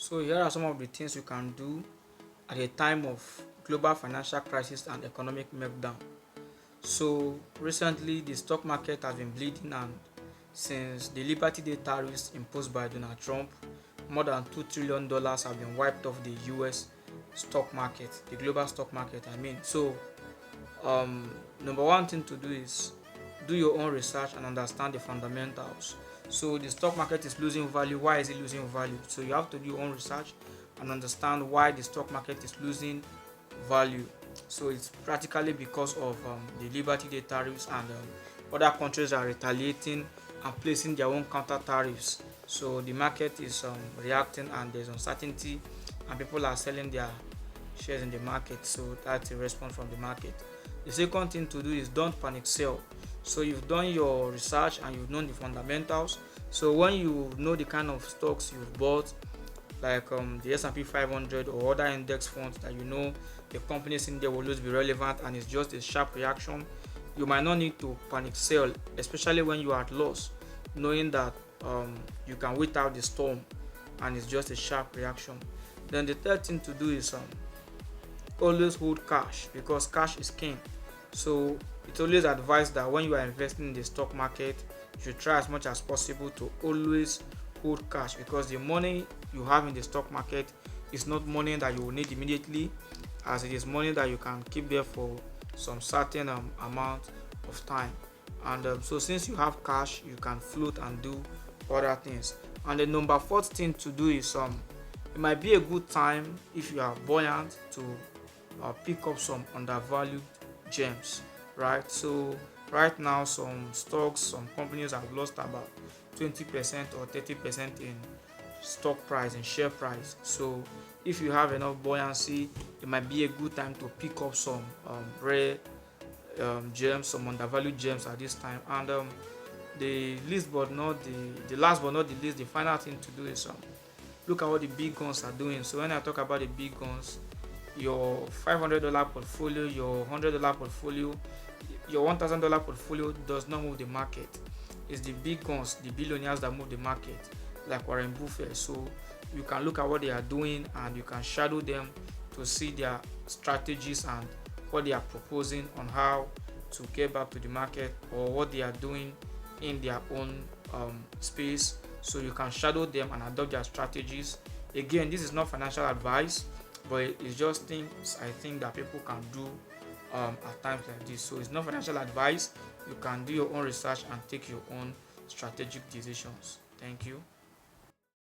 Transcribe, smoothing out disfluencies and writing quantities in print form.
So here are some of the things you can do at a time of global financial crisis and economic meltdown. So recently the stock market has been bleeding, and since the Liberty Day tariffs imposed by Donald Trump, more than $2 trillion have been wiped off the US stock market, the global stock market I mean. So number one thing to do is do your own research and understand the fundamentals. So the stock market is losing value. Why is it losing value? So you have to do your own research and understand why the stock market is losing value. So it's practically because of the Liberty Day tariffs, and other countries are retaliating and placing their own counter tariffs. So the market is reacting, and there's uncertainty, and people are selling their shares in the market. So that's a response from the market. The second thing to do is don't panic sell. So you've done your research and you've known the fundamentals. So when you know the kind of stocks you've bought, like the S&P 500 or other index funds that you know the companies in there will always be relevant and it's just a sharp reaction, you might not need to panic sell, especially when you are at loss, knowing that you can wait out the storm and it's just a sharp reaction. Then the third thing to do is always hold cash, because cash is king. So it's always advised that when you are investing in the stock market, you should try as much as possible to always hold cash, because the money you have in the stock market is not money that you will need immediately, as it is money that you can keep there for some certain amount of time. And so since you have cash, you can float and do other things. And the number fourth thing to do is it might be a good time, if you are buoyant, to pick up some undervalued gems, right? So right now some stocks, some companies have lost about 20% or 30% in stock price and share price. So if you have enough buoyancy, it might be a good time to pick up some rare gems, some undervalued gems at this time. And the last but not the least, the final thing to do is look at what the big guns are doing. So when I talk about the big guns, your $500 portfolio, your $100 portfolio, your $1,000 portfolio does not move the market. It's the big guns, the billionaires, that move the market, like Warren Buffett. So you can look at what they are doing and you can shadow them to see their strategies and what they are proposing on how to get back to the market, or what they are doing in their own space. So you can shadow them and adopt their strategies. Again, this is not financial advice, but it's just things I think that people can do at times like this. So it's not financial advice. You can do your own research and take your own strategic decisions. Thank you.